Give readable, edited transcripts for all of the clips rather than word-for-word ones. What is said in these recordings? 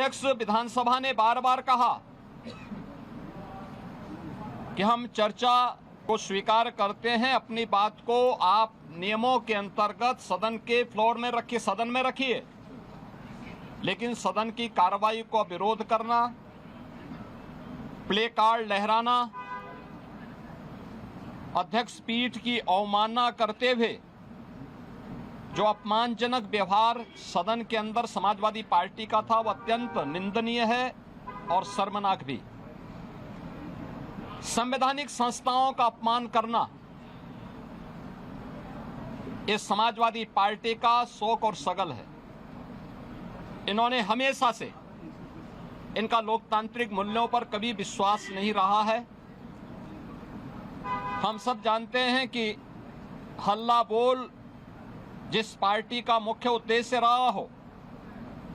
अध्यक्ष विधानसभा ने बार बार कहा कि हम चर्चा को स्वीकार करते हैं, अपनी बात को आप नियमों के अंतर्गत सदन के फ्लोर में रखिए, सदन में रखिए, लेकिन सदन की कार्रवाई को विरोध करना, प्ले कार्ड लहराना, अध्यक्ष पीठ की अवमानना करते हुए जो अपमानजनक व्यवहार सदन के अंदर समाजवादी पार्टी का था, वह अत्यंत निंदनीय है और शर्मनाक भी। संवैधानिक संस्थाओं का अपमान करना ये समाजवादी पार्टी का शौक और सगल है। इन्होंने हमेशा से इनका लोकतांत्रिक मूल्यों पर कभी विश्वास नहीं रहा है। हम सब जानते हैं कि हल्ला बोल जिस पार्टी का मुख्य उद्देश्य रहा हो,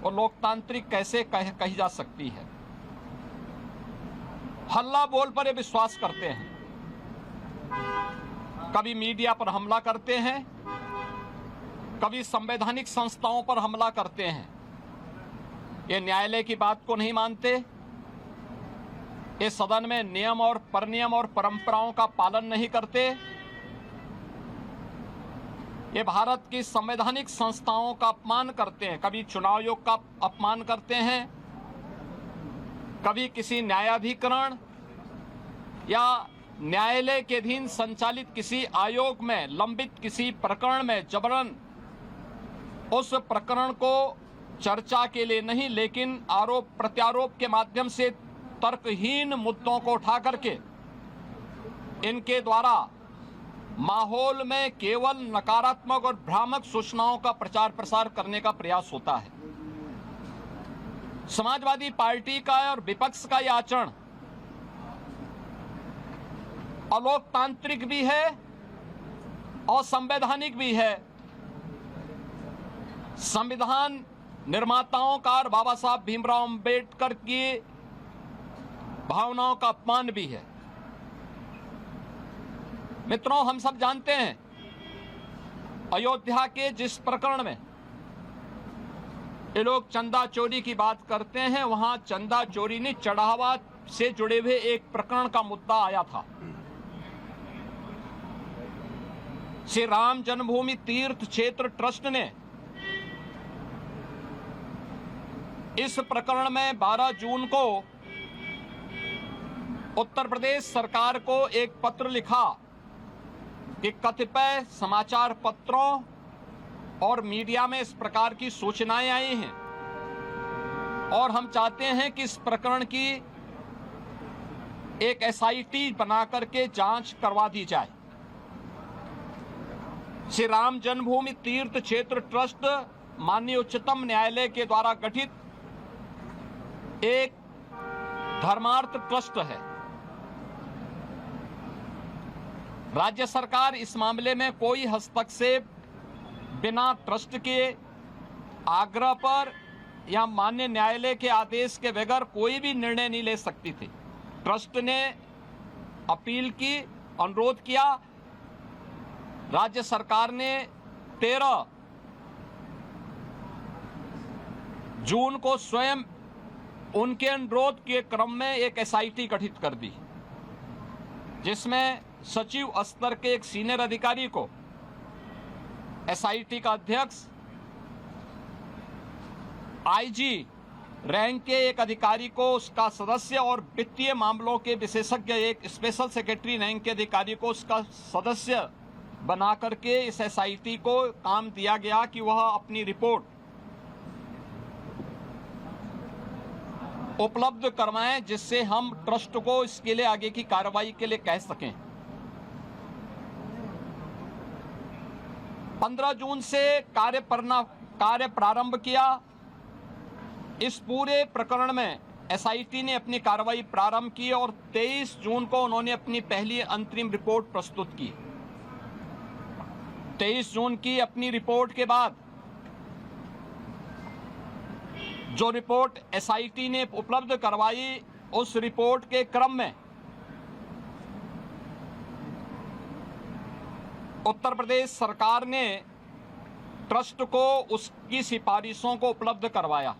वो लोकतांत्रिक कैसे कही जा सकती है। हल्ला बोल पर ये विश्वास करते हैं, कभी मीडिया पर हमला करते हैं, कभी संवैधानिक संस्थाओं पर हमला करते हैं। ये न्यायालय की बात को नहीं मानते, ये सदन में नियम और परनियम और परंपराओं का पालन नहीं करते, ये भारत की संवैधानिक संस्थाओं का अपमान करते हैं, कभी चुनाव आयोग का अपमान करते हैं, कभी किसी न्यायाधिकरण या न्यायालय के अधीन संचालित किसी आयोग में लंबित किसी प्रकरण में जबरन उस प्रकरण को चर्चा के लिए नहीं, लेकिन आरोप प्रत्यारोप के माध्यम से तर्कहीन मुद्दों को उठा करके इनके द्वारा माहौल में केवल नकारात्मक और भ्रामक सूचनाओं का प्रचार प्रसार करने का प्रयास होता है। समाजवादी पार्टी का और विपक्ष का यह आचरण अलोकतांत्रिक भी है और संवैधानिक भी है। संविधान निर्माताओं का और बाबा साहब भीमराव अंबेडकर की भावनाओं का अपमान भी है। मित्रों, हम सब जानते हैं अयोध्या के जिस प्रकरण में ये लोग चंदा चोरी की बात करते हैं, वहां चंदा चोरी नहीं, चढ़ावा से जुड़े हुए एक प्रकरण का मुद्दा आया था। श्री राम जन्मभूमि तीर्थ क्षेत्र ट्रस्ट ने इस प्रकरण में 12 जून को उत्तर प्रदेश सरकार को एक पत्र लिखा कि कतिपय समाचार पत्रों और मीडिया में इस प्रकार की सूचनाएं आई हैं और हम चाहते हैं कि इस प्रकरण की एक एसआईटी बना करके जांच करवा दी जाए। श्री राम जन्मभूमि तीर्थ क्षेत्र ट्रस्ट माननीय उच्चतम न्यायालय के द्वारा गठित एक धर्मार्थ ट्रस्ट है। राज्य सरकार इस मामले में कोई हस्तक्षेप बिना ट्रस्ट के आग्रह पर या माननीय न्यायालय के आदेश के बगैर कोई भी निर्णय नहीं ले सकती थी। ट्रस्ट ने अपील की, अनुरोध किया, राज्य सरकार ने 13 जून को स्वयं उनके अनुरोध के क्रम में एक एसआईटी गठित कर दी, जिसमें सचिव स्तर के एक सीनियर अधिकारी को एसआईटी का अध्यक्ष, आईजी रैंक के एक अधिकारी को उसका सदस्य और वित्तीय मामलों के विशेषज्ञ एक स्पेशल सेक्रेटरी रैंक के अधिकारी को उसका सदस्य बना करके इस एसआईटी को काम दिया गया कि वह अपनी रिपोर्ट उपलब्ध करवाएं, जिससे हम ट्रस्ट को इसके लिए आगे की कार्रवाई के लिए कह सकें। 15 जून से कार्य प्रारंभ किया। इस पूरे प्रकरण में एसआईटी ने अपनी कार्रवाई प्रारंभ की और 23 जून को उन्होंने अपनी पहली अंतरिम रिपोर्ट प्रस्तुत की। 23 जून की अपनी रिपोर्ट के बाद जो रिपोर्ट एसआईटी ने उपलब्ध करवाई, उस रिपोर्ट के क्रम में उत्तर प्रदेश सरकार ने ट्रस्ट को उसकी सिफारिशों को उपलब्ध करवाया।